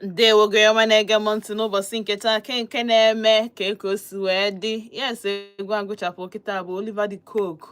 Ndewo gị ọma na-ege m ntị n'ụbọchị nke taa nke na-eme ka eko si wee dị. Yes, egwu agụchapụ kịta bụ Oliver de Coque,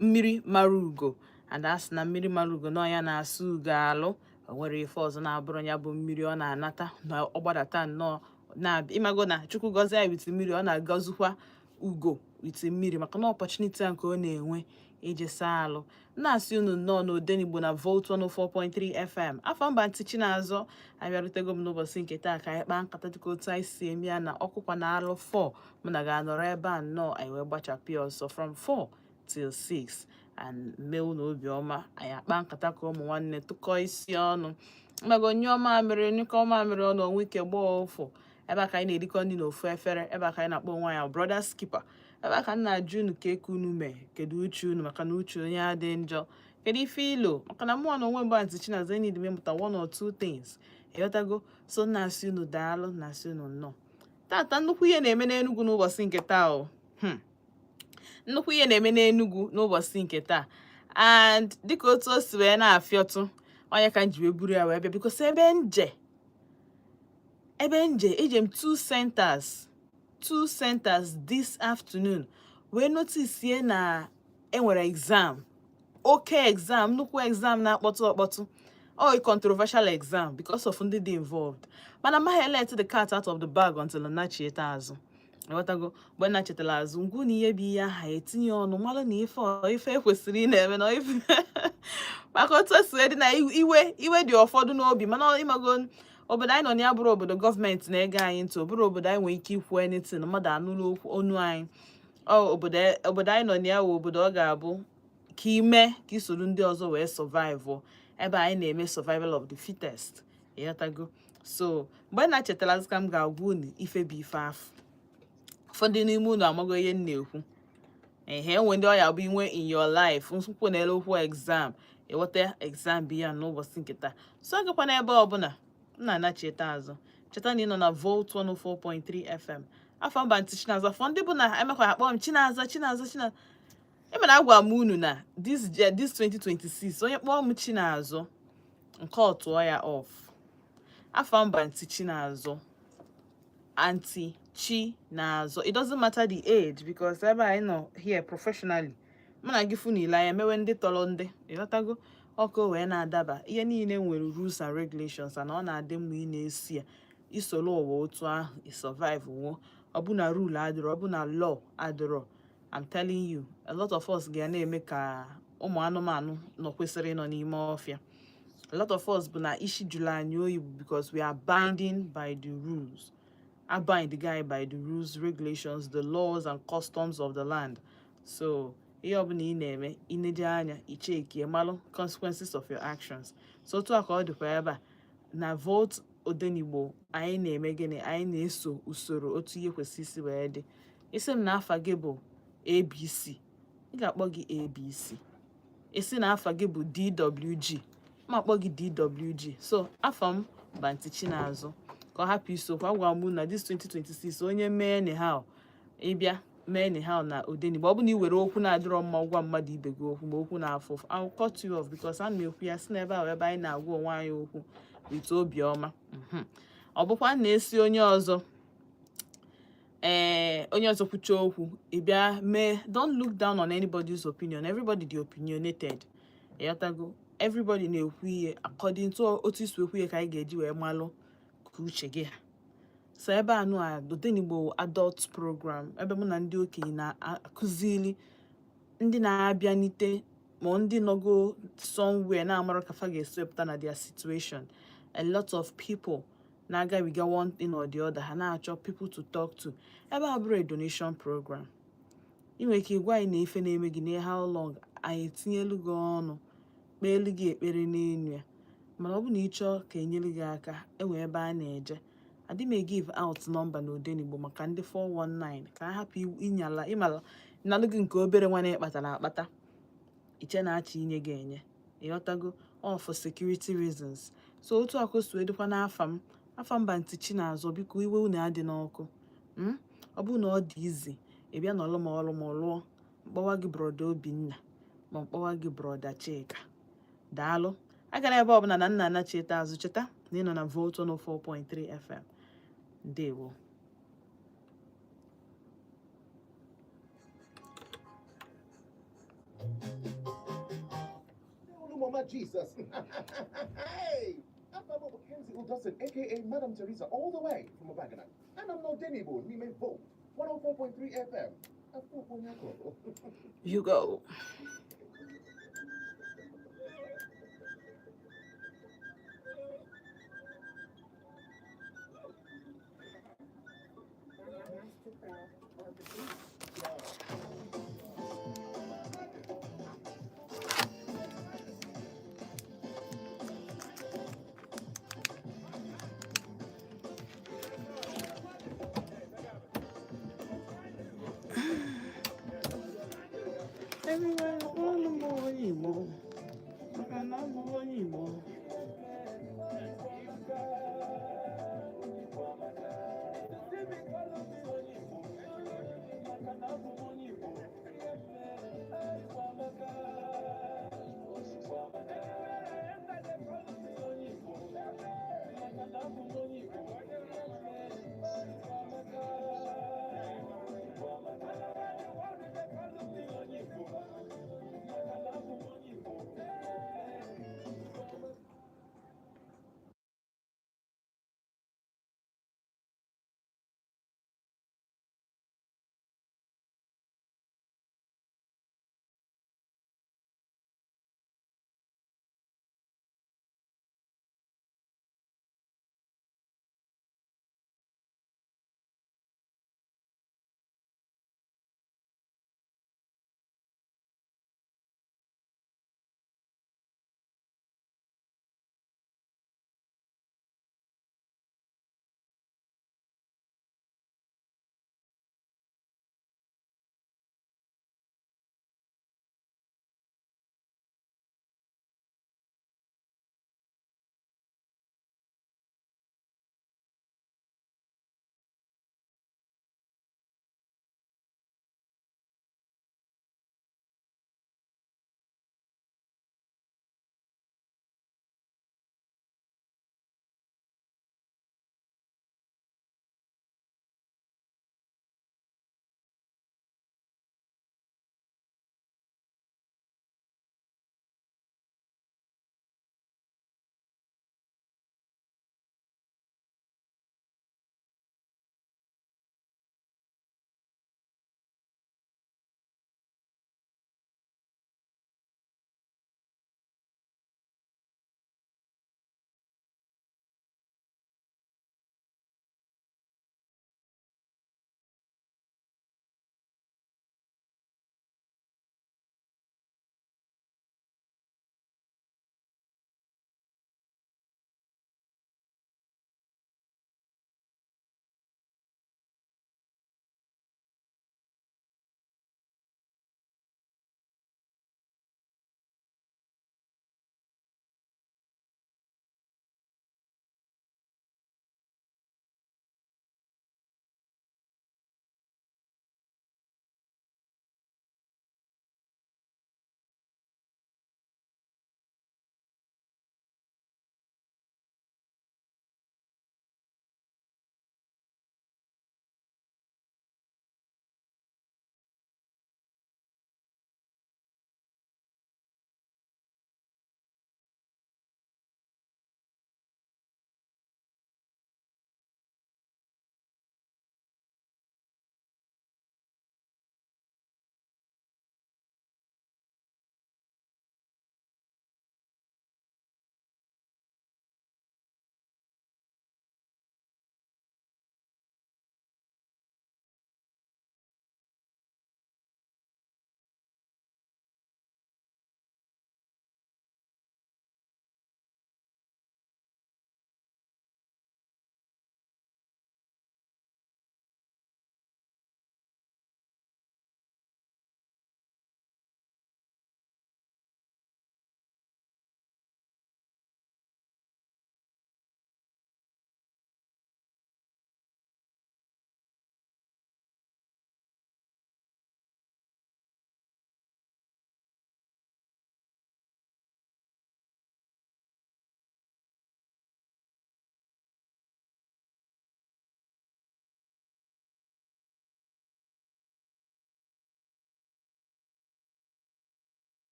mmiri mara ugo. Ada sị na mmiri mara ugo na ya na-asụ ugo alụ. O nwere ife ọzọ na-abụrụ ya bụ mmiri ọ na-anata na ọgbadata nnọọ na-abịa ịmago na Chukwu gọzie ya wit mmiri, ọ na-agọzikwa ugo wit mmiri maka na ọpọchuniti a nke ọ na-enwe iji saa alụ. Na-asị unu nnọọ na Odenigbo na Volt 104.3 FM. Afọ mba ntị Chinazọ abịarutego m n'ụbọchị nke taa ka anyị kpaa nkata dịka otu anyị si eme ya na ọkụkwa na alụ 4 mụ na ga-anọrọ ebe a nnọọ anyị wee gbachapụ ya ọsọ from 4 till 6 and mee unu obiọma. Anyị akpa nkata ka ụmụ nwanne tụkọọ isi ọnụ mmago nyụọ mamịrị nyụkọ mamịrị ọnụ onwe ike gbaa ụfụ. Ebe a ka anyị na-erikọ ndị n'ofu efere, ebe a ka anyị na-akpọ nwa ya brother skipper. Ebe a ka m na-ajụ unu ka eku unu mee, kedu uche unu maka na uche onye adị njọ, kedu ife ilo maka na mụọ na onwe mgbe ntị Chinazọ need memụta 1 or 2 things. Ịghọtago? So na-asị unu daalụ, na-asị unu nnọọ. Tata nnukwu ihe na-eme n'Enugu n'ụbọchị nke taa o. Nnukwu ihe na-eme n'Enugu n'ụbọchị nke taa, and dịka otu o si wee na-afịọtụ onye ka m ji wee buru ya wee bịa because ebe nje eje m 2 centers this afternoon wee notice na enwere exam, oke exam, nnukwu exam na-akpọtụ ọkpọtụ. A controversial exam because of ndị dị involved. Mana amaghị let the cat out of the bag until na cheta azụ. Ịghọtago? Mgbe na chetala azụ ngwu na ihe bụ ihe aha etinye ọnụ malụ na ife ekwesịrị ị na-eme na ife maka otu o si dị na iwe dị ụfọdụ n'obi mana ịmago obodo anyị nọ na ya bụrụ obodo gọọmenti na-ege anyị ntị, bụrụ obodo anyị nwere ike ikwu anything mmadụ anụrụ okwu onu anyị. Obodo anyị nọ na ya wụ obodo ọ ga-abụ ka ime ka isoro ndị ọzọ wee survive ebe anyị na-eme survival of the fittest. Ịghọtago? So mgbe na-chetara azụ ka m ga-agwa unu ife bụ ife afọ. Ụfọdụ n'ime unu amago ihe m na-ekwu. Enwe ndị ọya bụ inwe in your life nsukwu na-ele okwu exam. Ịghọta exam bụ ya n'ụbọchị nke taa. So agakwa n'ebe ọbụla m na-anacheta azụ. Cheta na ị nọ na Volt 104.3 FM. Afọ mba ntị Chinazọ. Afọ ndị bụ na emekwa akpọ m Chinazọ. Emere agwa m unu na this 2026 onye kpọọ m Chinazọ nke ọ tụọ ya off. Afọ mba ntị Chinazọ. Auntie Chinazọ. It doesn't matter the age because ebe anyị nọ here professionally. Mụ na gị fụ n'ile anya mewe ndị tọrọ ndị. Ịghọtago? Ọkụ wee na-adaba ihe niile nwere rules and regulations and ọ na-adị mma ị na-esi ya isoro ụwa otu ahụ survive wo. Ọ bụ na rule adịrọ, ọ bụ na law adịrọ. I'm telling you, a lot of us ga na-eme ka ụmụ anụmanụ nọ kwesịrị ịnọ n'ime ọfịa. A lot of us bụ na isi jụrụ anyị oyi because we are binding by the rules. I bind the guy by the rules, regulations, the laws and customs of the land. So ihe ọbụla ị na-eme ineje anya icheki malụ consequences of your actions. So otu a ka ọ dịkwa ebe a na Volt Odenigbo anyị na-eme gịnị, anyị na-eso usoro otu ihe kwesịrị isi wee dị. Isi m na afa gị bụ ABC, ị ga-akpọ gị ABC. Isi na afa gị bụ DWG, ma akpọ gị DWG. So afa m bụ Aunty Chinazọ ka ọ hapụ isokwu. Agwa m na this 2026 onye mee anyhow ịbịa mee anyhow na Odenigbo. Ọ bụ na ị were okwu na-adịrọ mma gwa mmadụ ibe gị okwu ma okwu na-afụ ụfụ, I'll cut you off because ana m ekwu ya si n'ebe ahụ ebe anyị na-agwa onwe anyị okwu with obiọma. Ọ bụkwa na-esi onye ọzọ kwucha okwu ịbịa mee. Don't look down on anybody's opinion. Everybody dị opinionated. Ịghọtago? Everybody na-ekwu ihe according to otu isi ekwu ihe ka anyị ga-eji wee malụ ka uche gị ha. So ebe anụ a Odenigbo adult program ebe mụ na ndị okenye na-akụzili ndị na-abịanite ma ndị nọgo somewhere na-amara ka fa ga-esi pụta na their situation. A lot of people na-agabiga one thing or the other, ha na-achọ people to talk to. Ebe a bụrụ a donation program. Ị nwere ike ịgwa anyị na ife na-eme gị na how long anyị etinyelu gị ọnụ kpeelu gị ekpere n'enu ya. Mana ọ bụ na ị chọọ ka enyere gị aka enwe ebe a na-eje. Adị m give out number na Odenigbo maka ndị 419 ka a hapụ ịnyala ịmala nalụ gị nke obere nwane kpatara akpata iche na-achị inye gị enye. Ịghọtago? All for security reasons. So otu akụsu edikwa n'afa m bụ Aunty Chinazọ. Biko iwe unu adị n'ọkụ. Ọ bụ na ọ dị izi ịbịa n'ọlụ ma ọlụ ma lụọ mkpọwa gị broda Obinna ma mkpọwa gị broda Chika. Daalụ. Agara ebe ọbụla na nna anacheta azụ. Cheta na ị nọ na Volt 104.3 FM. Ndewo. Mama Jesus. Hey! I'm Mama Mackenzie Udson, aka Madam Teresa, all the way from Abagana. And I'm ODENIGBO, we may vote. 104.3 FM. You go. Everywhere I want more. And I'm more.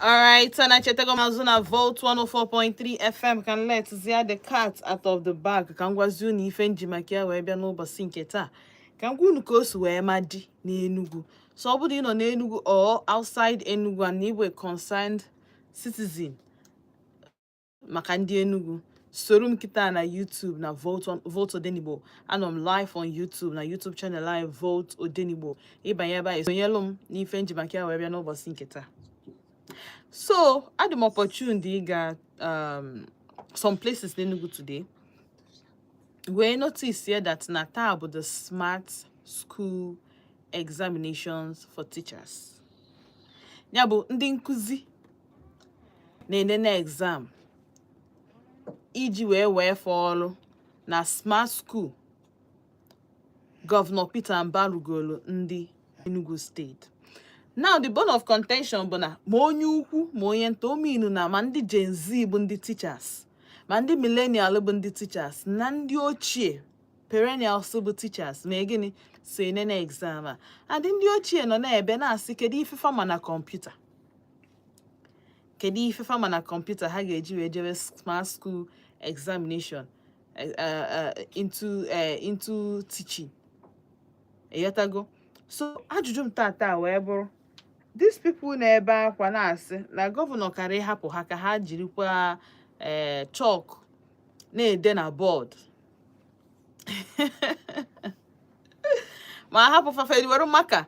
Alright, so na chetego mazuna Volt 104.3 FM can let zia the cat out of the bag. Ka ngwazi unu ife njimakia wee bịa n'ụbọchị nke taa. Ka ngwa unu ka o si wee ma di n'Enugu. So ọ bụrụ ị nọ n'Enugu or outside Enugu and you a concerned citizen maka ndị Enugu, soro m kita na YouTube na Volt Odenigbo. Anọ m live on YouTube na YouTube channel live Volt Odenigbo. Ịbanye ebe a esonyelu m n'ife njimakia wee bịa n'ụbọchị nke taa. So, I had the opportunity to get some places in Enugu today. We noticed here that Natal about the smart school examinations for teachers. Nyabo ndị nkuzi na exam iji wee follow na smart school Governor Peter Mbarugolu ndị Enugu State. Now the bone of contention bụ na ma onye ukwu ma onye nta ominu na ma ndị Gen Z bụ ndị teachers, ma ndị millennial bụ ndị teachers, na ndị ochie perennials bụ teachers ma gịnị si nene exam a. And ndị ochie nọ na-ebe na-asị kedu ife fama na kọmputa, kedu ife fama na kọmputa ha ga-eji wee jebe smart school examination into teaching. Eyatago. So ajụjụ m tata wee bụrụ, these people na-ebe akwa na-asị na gọvanọ kara ịhapụ ha ka ha jirikwa chalk na-ede na board ma hapụ fafedi were maka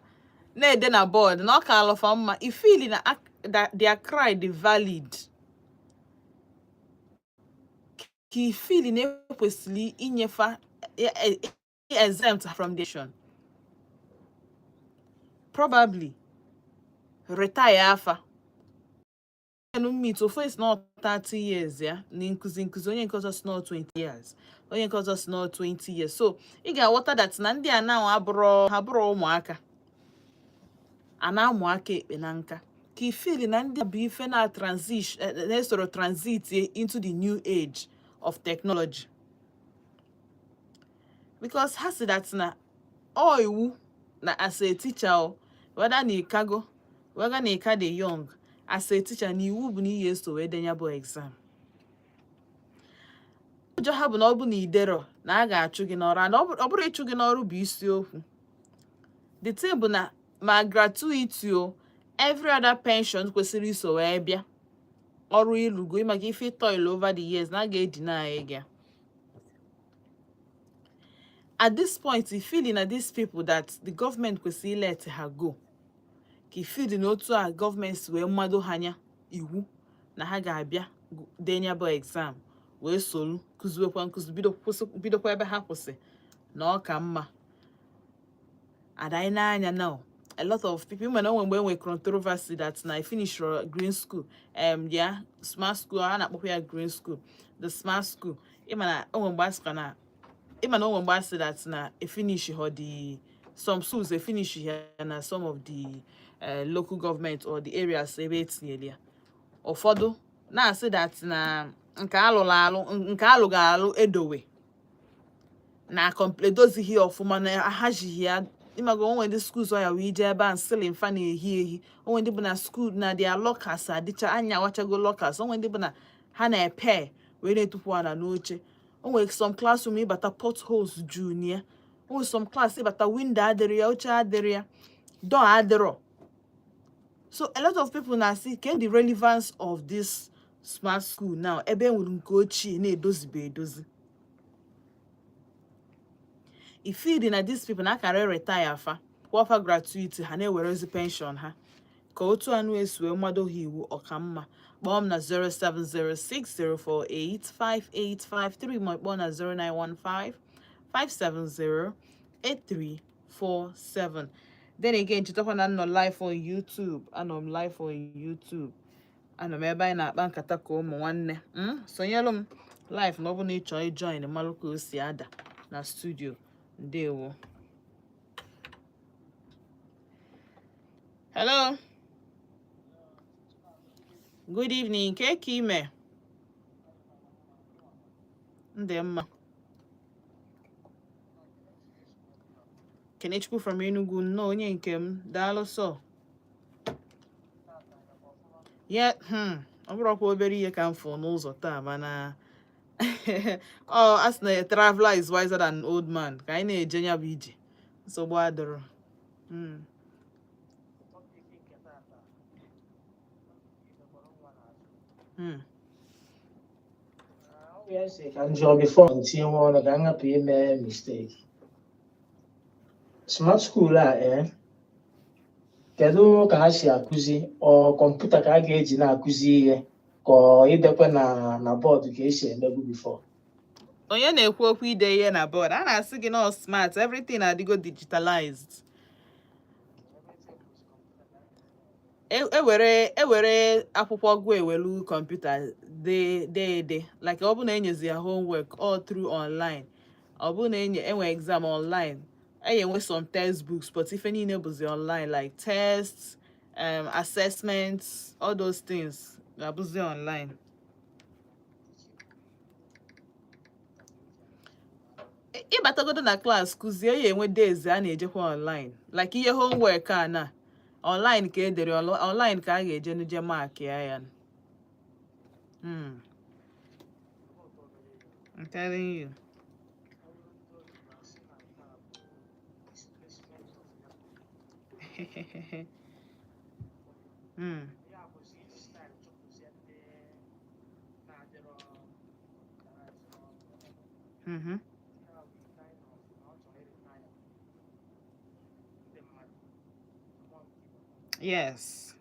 na-ede na board na ọ ka alụfa mma ifili na their cry dị valid, ka ifili na ekwesịrị inyefa exempt from the action, probably retire afa enu meet of is not 30 years ya na nkuzi onye nke ọzọ si not 20 years, onye nke ọzọ si not 20 years. So ị ga-aghọta that na ndị a now abụrụ ụmụaka a na-amụ aka ekpe na nka, ka ifili na ndị bụ ife na transit into the new age of technology, because ha si that na ọ iwu na as a teacher, whether na ikago whether na ika dị young, as a teacher na iwu bụ na ihe so wee denye bụ exam. Ụjọ ha bụ na ọ bụ na idero na a ga-achụ gị n'ọrụ, and ọ bụrụ ịchụ gị n'ọrụ bụ isiokwu. The thing bụ na ma gratuity o every other pension kwesịrị iso wee bịa ọrụ ịlụgo ịmaka ife toil over the years na a ga-edina gị. At this point, you feeling that these people that the government kwesịrị let ha go, ka ifili na otu a government wee mmado hanya iwu na ha ga-abịa denye bụ exam wee solu kụziwekwa nkụzi bidokwa ebe ha kwụsị na ọ ka mma. Adanyị n'anya now, a lot of people when we controversy that na I finish green school, smart school, a na-akpọkwa ya green school, the smart school, ịma na onwe mgbe asị that na finish her the some schools finish here na some of the local government or the areas ebe etinyere ya. Ụfọdụ na-asị that na nke alụghị alụ edowe na edozighị ọfụma na ahajighị ya. Ịmaga onwe ndị schools ọya wee ije ebe a nsịlị mfa na-ehi onwe ndị bụ na school na their lockers adịcha anya awachago lockers, onwe ndị bụ na ha na-epe wee na-etupu ana n'oche. Onwe some classroom ịbata potholes junior, onwe some class ịbata window adịrị ya, oche adịrị ya, door adịrọ. So a lot of people na see the relevance of this smart school now ebe enwere nke ochie na-edozibe edozi. Ifeedi na these people na akara retire afa kwọfa gratuity ha na-ewerezi pension ha, ka otu anụ esi wee mmado ha iwu ọkamma. Kpọọ m na 07060485853 ma kpọọ na 0915-570-8347. Then again, chetakwa na nọ live on YouTube. Anọ m live on YouTube. Anọ m ebe anyị na-akpa nkata ka ụmụ nwanne. Sonyelu m live na ọ bụ na ị chọọ join malụ ka o si ada na studio. Ndewo. Hello. Good evening. Keke ime. Ndemma. Kenechukwu from Enugu, no, onye nke m, daalụ sọ. Yeah, ọ bụrụkwa obere ihe ka m fụ n'ụzọ taa, mana oh, as na a traveler is wiser than an old man. Ka anyị na-eje nya bụ ije. Nsogbu adịrọ. Yes, I can join before until one of the pay mistake. Smart school kedu ka ha si akụzi ọ kọmputa ka a ga-eji na-akụzi ihe ka idekwe na bọọdụ ka esi emebu before. Onye na-ekwu okwu ide ihe na bọọdụ, a na-asị gị na smart, everything adịgo digitalized. Ewere akwụkwọ gụọ ewelu kọmputa de like ọ bụ na enyezi ya homework all through online, ọ bụ na enwe exam online, enwe some textbooks, but ife niile bụzi online, like tests, assessments, all those things ga-abụzi online. Ịbatagodo na class kụzie ya enwe days a na-ejekwa online, like ihe homework a na online ka edere, online ka a ga-eje n'uje mark ya. I'm telling you. Yes.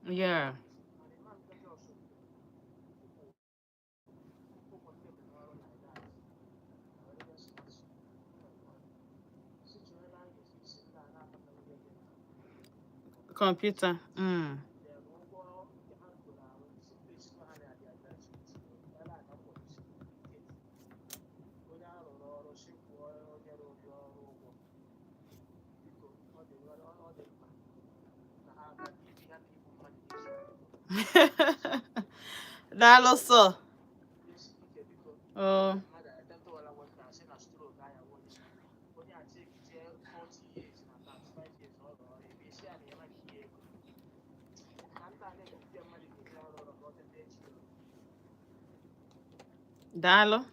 Yeah. Computer. Daalụ sọ. Oh. Daalụ.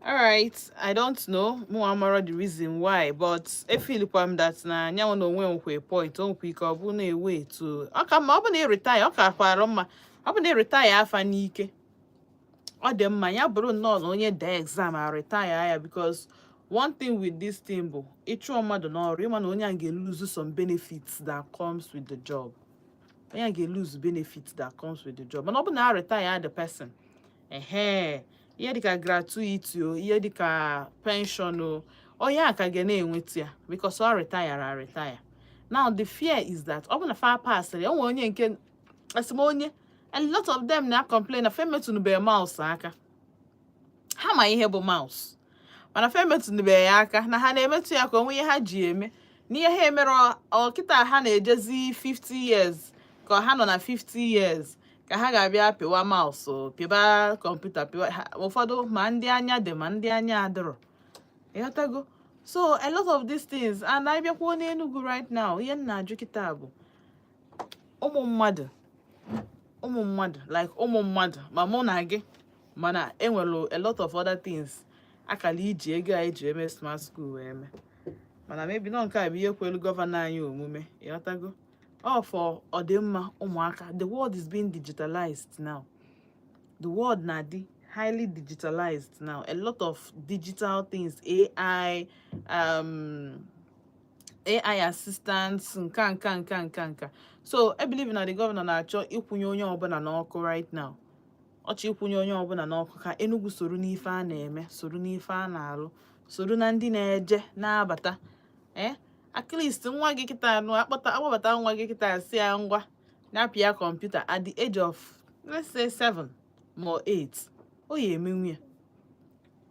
All right, I don't know more the reason why, but I feel that na nyawo no nwe nkwe point on quick ọ bụ na ewe to aka ma ọ bụ na retire ọ ka kwara mma ọ bụ na retire afa n'ike ọ dị mma ya bụrụ nnọọ na onye dee exam a retire ya because one thing with this thing bụ ịchụọ mmadụ n'ọrụ ịma na onye a ga-lose some benefits that comes with the job. Onye a ga-lose benefits that comes with the job. Mana ọ bụ na a retire the person, ihe dịka gratuity o, ihe dịka pension o, onye a ka ga na-enweta ya because ọ retire. Now the fear is that ọ bụ na fa pasịrị, o nwere onye nke onye, a lot of them na complain na fa emetụnụbeghị mouse aka. Ha ma ihe bụ mouse, mana fa emetụnụbeghị ya aka, na ha na-emetụ ya ka onwe ihe ha ji eme, n'ihe ha emere ọkịta ha na-ejezi 50 years ka ha nọ na 50 years ka ha ga-abịa pịwa mouse pịba kọmputa pịwa ụfọdụ ma ndị anya dị ma ndị anya adịrọ, ịghọtago. So a lot of these things, and abịakwuo n'Enugu right now, ihe m na-ajụ kịta bụ ụmụ mmadụ like ụmụ mmadụ ma mụ na gị, mana enwere a lot of other things akala iji ego a eji eme smart school wee eme, mana maybe nọ nke a bụ ihe kwelu gọvanọ anyị omume, ịghọtago. All for ọdịmma ụmụaka. The world is being digitalized now. The world na dị highly digitalized now. A lot of digital things, AI assistants, nka. So I believe na the governor na-achọ ịkwụnye onye ọbụla n'ọkụ right now. Ọchọ ịkwụnye onye ọbụla n'ọkụ ka Enugu soro n'ife a na-eme, soro n'ife a na-arụ, soro na ndị na-eje na-abata. At least nwa gị kịta agbabata nwa gị kịta si ya ngwa na-apịa kọmputa at the age of let's say 7 or 8, o ya emenwu ya.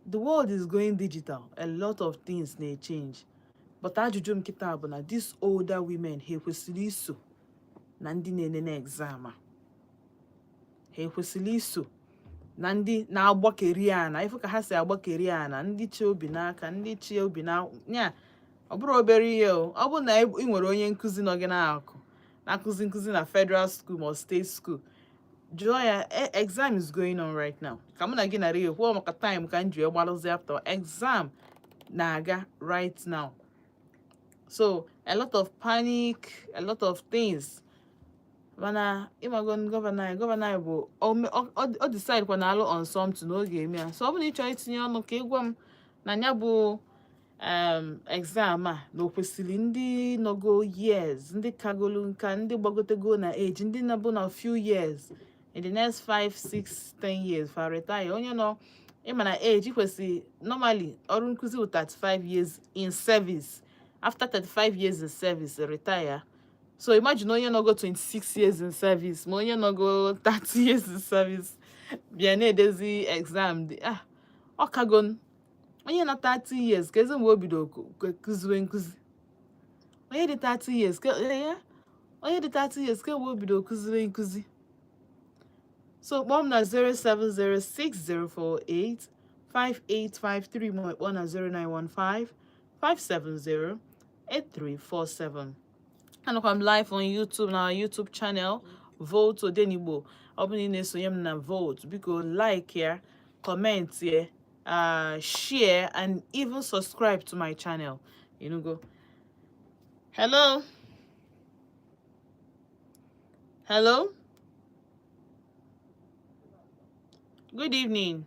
The world is going digital. A lot of things may change. But ajụjụ m kịta bụ na these older women ha ekwesịrị iso na ndị na-enene exam a? Ha ekwesịrị iso na ndị na-agbakeri ana, ifu ka ha si agbakeri ana, ndị chi obi n'aka, ndị chi obi na nya. Ọ bụrụ obere ihe o, ọ bụ na ị nwere onye nkụzi nọ gị na-akụzi nkụzi na federal school or state school, jụọ ya, exam is going on right now. Ka mụ na gị nara kwuo maka time ka m ji gbalụzi after exam na-aga right now. So a lot of panic, a lot of things. Mana ịmagon gọvanọ anyị bụ ọ decide kwa na alụ on something n'oge eme ya. So ọ bụ na ị chọrọ itinye ọnụ ka ị gwa m na ya bụ exam a na o kwesịrị ndị nọgo years, ndị kagolu nka, ndị gbagotego na age, ndị nọbụ na few years, in the next 5, 6, 10 years for retire. Onye nọ ịma na age kwesịrị normally ọrụ nkụzi with 35 years in service. After 35 years in service, retire. So imagine onye nọgo 26 years in service, ma onye nọgo 30 years in service bịa na-edezi exam dị ọ kagon. Onye na 30 years ka ezi mgbe o bido kụziwe nkụzi. Onye dị 30 years ka mgbe o bido kụziwe nkụzi. So kpọọ m na 07060485853 ma kpọọ na 0915-570-8347. Anọkwa m live on YouTube na YouTube channel Vote Odenigbo. Ọ bụ na ị na-esonye m na Vote, biko like ya, comment ya, share, and even subscribe to my channel. Go. Hello. Good evening.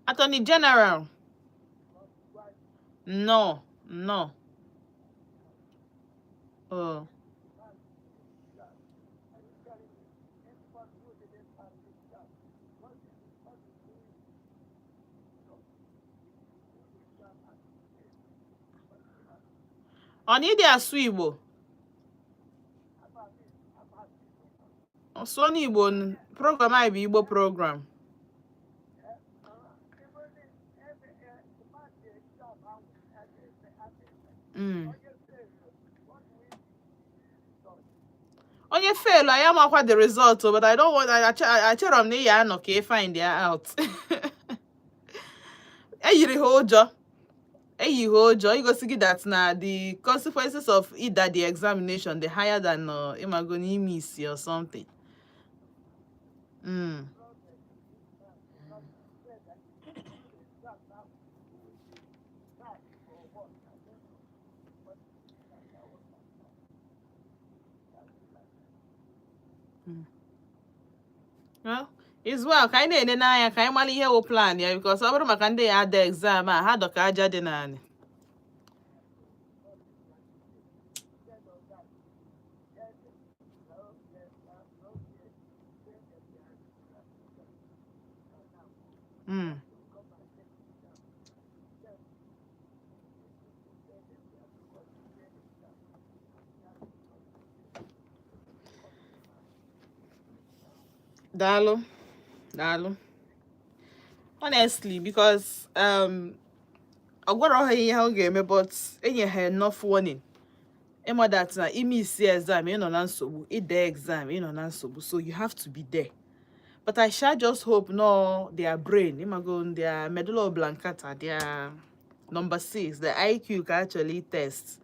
Attorney General. No. Oh. Ọ na ịdị asụ Igbo? Sụọ n'Igbo, program anyị bụ Igbo program. Onye fail, I am akwa the result, but I don't want. I tell them na ya okay, find their out. Eyiri ha ụjọ, you go see that na the consequences of either the examination the higher than imagoni miss or something. Well, is well ka anyị na-ene n'anya ka anyị mara ihe wụ plan ya because ọ bụrụ maka ndị ya ada exam a ha dọka aja dị naanị. Daalụ honestly because ọ gwara ha ihe ọ ga-eme but enye ha enough warning ịma that na ime isi exam ịnọ na nsogbu ide exam ịnọ na nsogbu so you have to be there. But I shall just hope no their brain imago their medulla oblongata their number 6 the IQ can actually test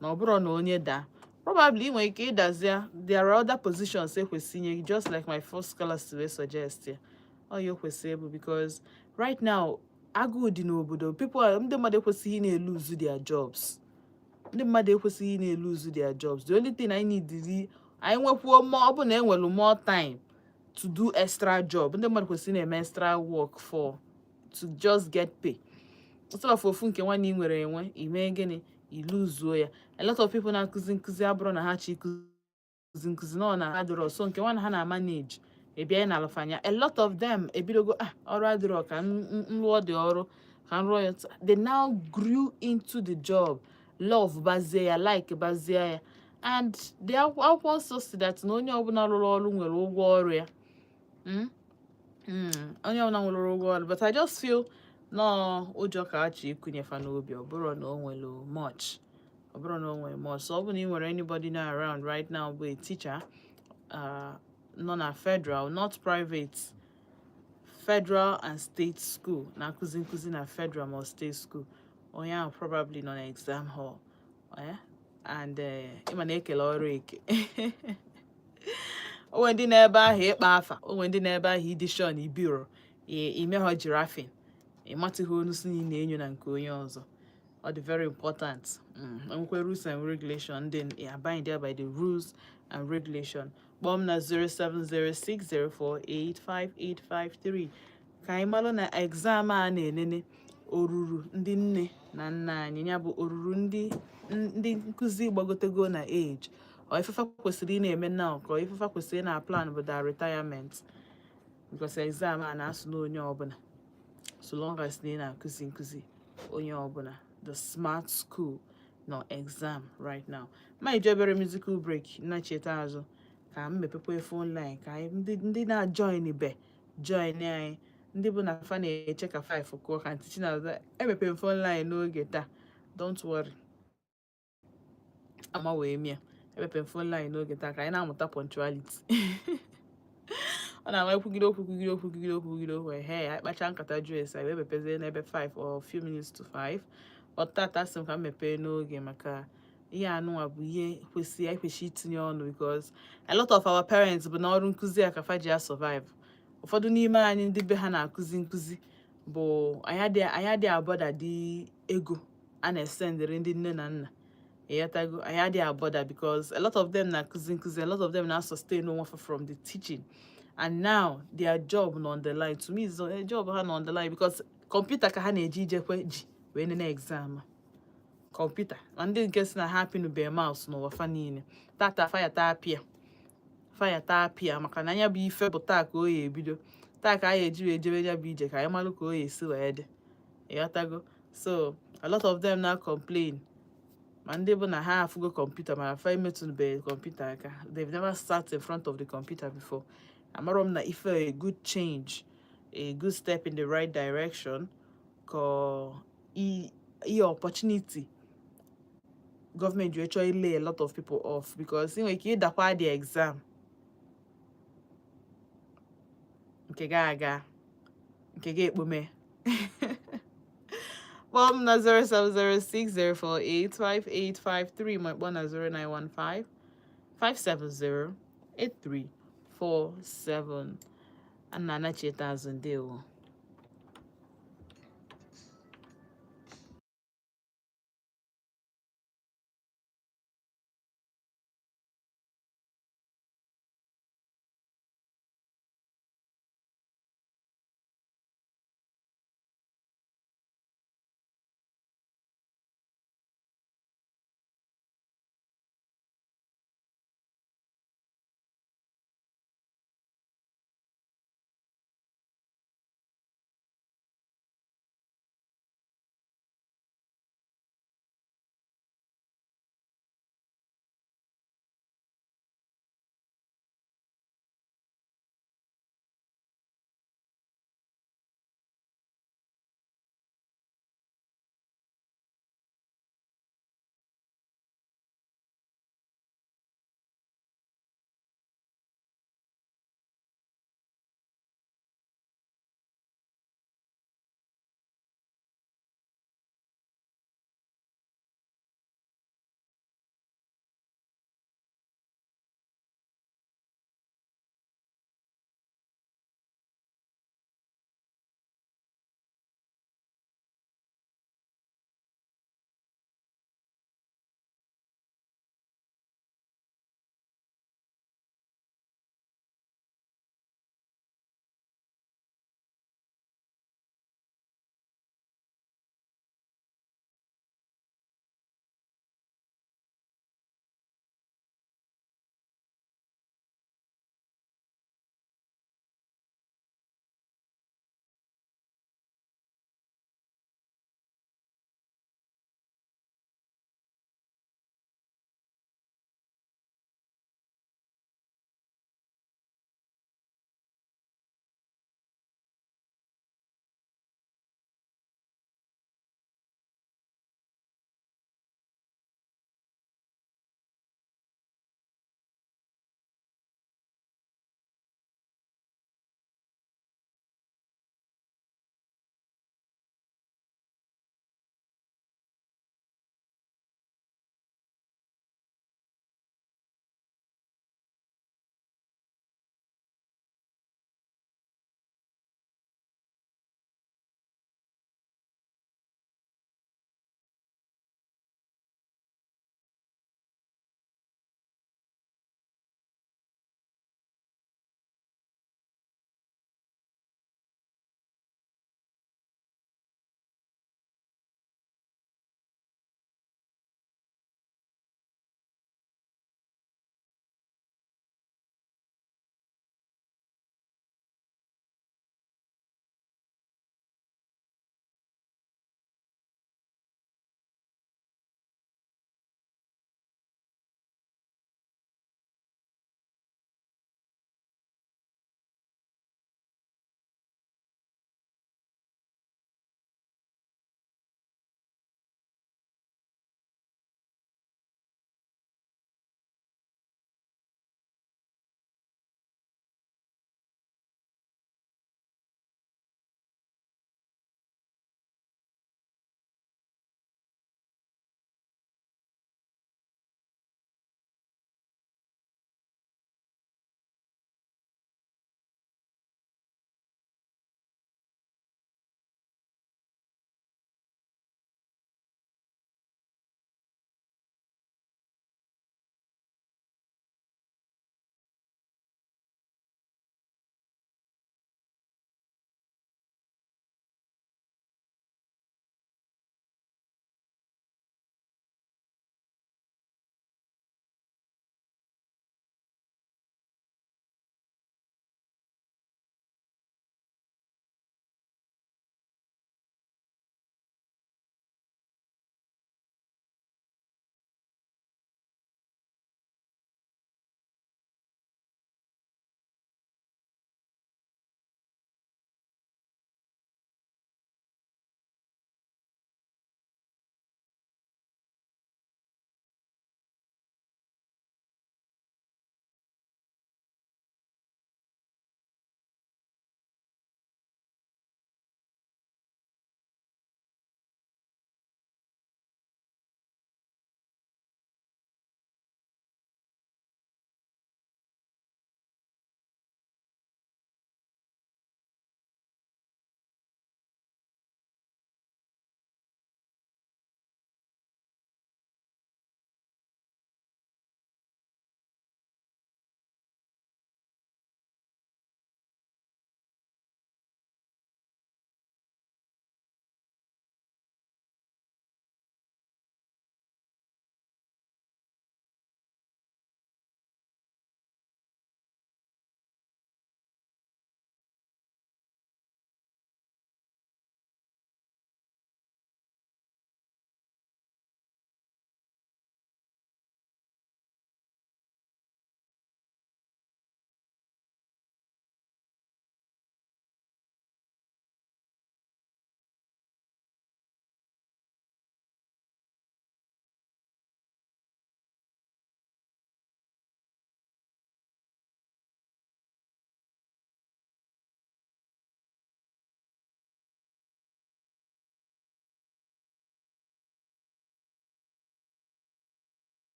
na ọbụrụ na onye da probably nwere ike ịdazia there are other positions ekwesịnye just like my first scholars to suggest ya ọ ya kwesị ebu because right now agụụ dị n'obodo people ndị mmadụ ekwesịghị na-lose their jobs. Ndị mmadụ ekwesịghị na-lose their jobs. The only thing I need is anyị nwekwuo ọ bụ na enwelu more time to do extra job. Ndị mmadụ kwesịrị na-eme extra work for to just get pay. Instead of ofu nke nwanne ị nwere enwe ime gịnị iluzuo ya. A lot of people na-akụzi nkụzi abụrụ na ha chi kụzi nkụzi nọ na ha dịrọ so nke nwanne ha na manage ebia na alụfanya. A lot of them ebidogo ọrụ adịrọ ka nrụọ dị ọrụ ka nrụọ ya. They now grew into the job. Love bazie ya, like bazie ya. And they akwụkwọ nsọ si that na onye ọbụla rụrụ ọrụ nwere ụgwọ ọrụ ya. Onye ọbụla nwere ụgwọ ọrụ but I just feel no ụjọ ka achị ikunyefa n'obi ọ bụrụ na o nwere much. Ọ bụrụ na o nwere much. So ọ bụ na ị nwere anybody now around right now bụ a teacher nọ na federal not private federal and state school na-akụzi nkụzi na federal or state school onye ahụ probably nọ na exam hall and ịma na-ekele ọrụ eke onwe ndị na-ebe ahụ ịkpa afa onwe ndị na-ebe ahụ idishon ibiro ime ha jirafin ịmatụghị onu si niile enyo na nke onye ọzọ ọ dị very important. Nwekwe rules and regulation ndị abide there by the rules and regulation. Kpọọ m na 07060485853 ka anyị malụ na exam a na-enene oruru ndị nne na nna anyị ya bụ oruru ndị nkụzi gbagotego na age ọ ifefa kwesịrị ị na-eme now ka ifefa kwesịrị na plan bụ the retirement because exam a na-asụ n'onye ọbụla so long as ị na-akụzi nkụzi onye ọbụla. The smart school no exam right now. Ma ijebere musical break na cheta azụ ka m mepekwa phone line ka ndị na-join be join anyị ndị bụ na fa na-eche ka 5 kụọ ka ntị na emepe phone line n'oge taa don't worry ama wee mịa emepe phone line n'oge taa ka anyị na-amụta punctuality ọ na-ama ekwugide okwu anyị kpacha nkata jụ esi anyị emepezie n'ebe 5 or few minutes to 5 ọtata sị m ka m mepee n'oge maka ihe anụnwa bụ ihe kwesị itinye ọnụ because a lot of our parents bụ na ọrụ nkụzi a ka fa ji survive. Ụfọdụ n'ime anyị ndị be ha na-akụzi nkụzi bụ anyị adị abọda dị ego a na-esendịrị ndị nne na nna eyatago anyị adị abọda because a lot of them na-akụzi nkụzi a lot of them na-sustain onwe from the teaching and now their job nọ on the line. To me is a job ha nọ on the line because computer ka ha na-eji ijekwe ji wee nene exam kọmputa ma ndị nke si na ha pinube mouse n'ụwa fa niile tata faya taa pịa maka na anya bụ ife bụ taa ka o ya ebido taa ka anyị eji wee jebe ya bụ ije ka anyị malụ ka o ya esi wee dị ịghọtago. So a lot of them now complain ma ndị bụ na ha afụgo kọmputa mana fa emetụbeghị kọmputa aka they've never sat in front of the computer before. Amarọ m na ife a good change a good step in the right direction ka ihe opportunity government you actually lay a lot of people off because you know you dakwa the exam nke ga nke ga ekpome Well, na 07060485853 my phone na 0915-570-8347 and Nana Cheta Zundewo.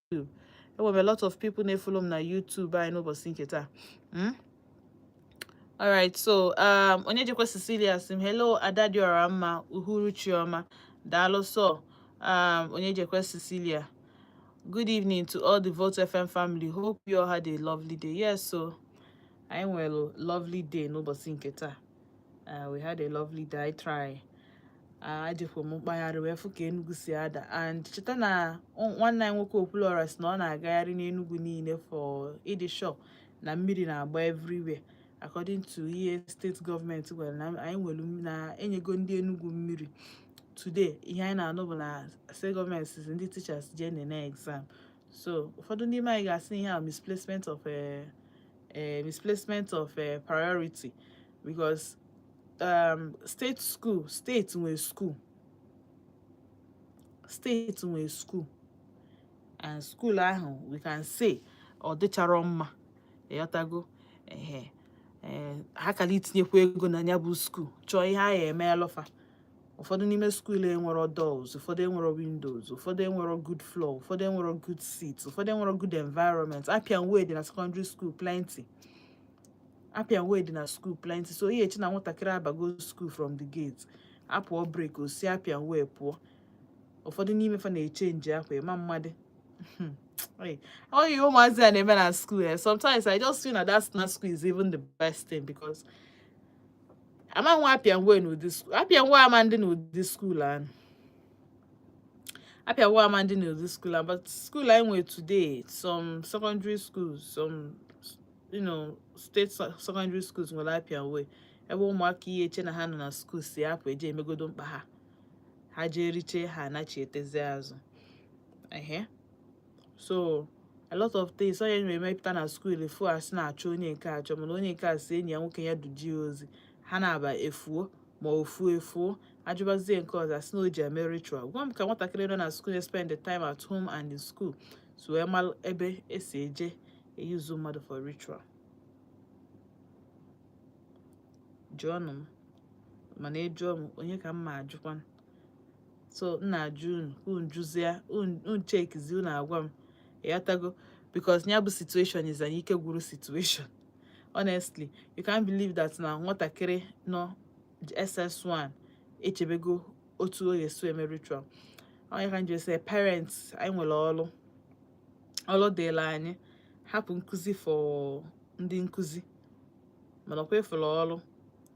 There were a lot of people na follow me na YouTube. I know but think it. All right, so onye jekwa Cecilia sim hello Adadi Orama Uhuru Chioma Dalo so onye jekwa Cecilia. Good evening to all the Vote FM family. Hope you all had a lovely day. Yes, so I am well lovely day no but think it. We had a lovely day. I try. I just for mpaghara wee fụ ka Enugu si ada and cheta na nwanne anyị nwoke Okwuluora si na ọ na-agagharị n'Enugu niile for ịdị sure na mmiri na-agba everywhere according to ihe state gọọmenti gwara na anyị nwere na enyego ndị Enugu mmiri. Today ihe anyị na-anụ bụ na state gọọmenti si ndị teachers jee na exam, so ụfọdụ n'ime anyị ga-asị ihe a misplacement of priority because state nwe school and school ahụ we can say ọ dịchara mma ịghọtago ha kala itinyekwa ego na ya bụ school chọọ ihe a ya eme alọfa. Ụfọdụ n'ime school enwero doors, ụfọdụ enwero windows, ụfọdụ enwero good floor, ụfọdụ enwero good seats, ụfọdụ enwero good environment. Apia and Wade na secondary school plenty. So ihe echi na nwatakịrị abago school from the gate apụọ break o si Apia and Wade pụọ. Ụfọdụ n'ime fa na-echenji akwa ịma mmadụ. You ụmụazị a na-eme na school. Sometimes I just feel that school is even the best thing because I'm not happy and going with this. Happy and why I'm ending with this school and happy and why I'm ending with this school. But school I went today, some secondary schools, some state secondary schools will happy and way. Everyone mark ye na hand na school si happy je megodon pa ha je riche ha na chieteze azu. So a lot of things so you may na school before as na achọ onye nke achọ mana onye nke a si enyi ya nwoke ya duji ozi. Ha na-aba efuo ma ofuo ajụbazie nke ọzọ asị na o ji eme ritual. Gwa m ka nwatakịrị nọ na school spend the time at home and in school so emal ebe esi eje eyuzu mmadụ for ritual. Jụọnụ m mana ịjụọ m onye ka m ma ajụkwan. So nna ajụ unu jụzie unu chekizi unu agwa m ịghọtago because nya bụ situation is an ike gwuru situation. Honestly, you can't believe that now nwatakịrị nọ SS1 echebego otu oge so eme ritual. I can just say parents anyị nwere ọlụ dịla anyị hapụ nkuzi for ndị nkuzi mana ọkwa efula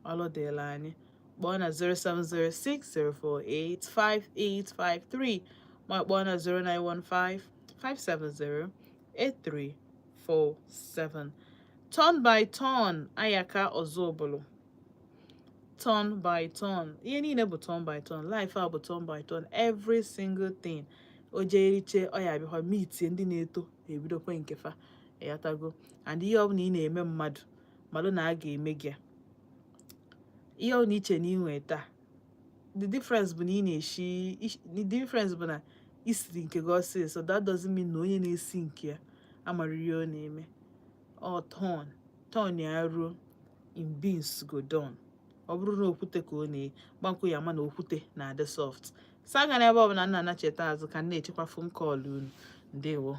ọlụ dịla anyị kpọọ na 07060485853 ma kpọọ na 09155708347. Turn by turn, ayaka ozobolo. Turn by turn. Ihe niile bụ turn by turn. Life a bụ turn by turn. Every single thing. Ojeriche oya bịakwa meet ndị na-eto ebidokwa nkefa. Eyatago. And ihe ọbụla ị na-eme mmadụ na a ga-eme gị. Ihe ọbụla iche na inwe taa. The difference bụ na isiri nke gị ọsịsọ. So that doesn't mean na onye na-esi nke ya amarịrị ọ na-eme. Or turn ya ruo in beans go done. Ọ bụrụ na okwute ka ọ na-gbankwụ ya ma na okwute na-adị soft. Saga na ebe ọ bụla nna cheta azụ ka na-echekwa phone call unu. Ndewo.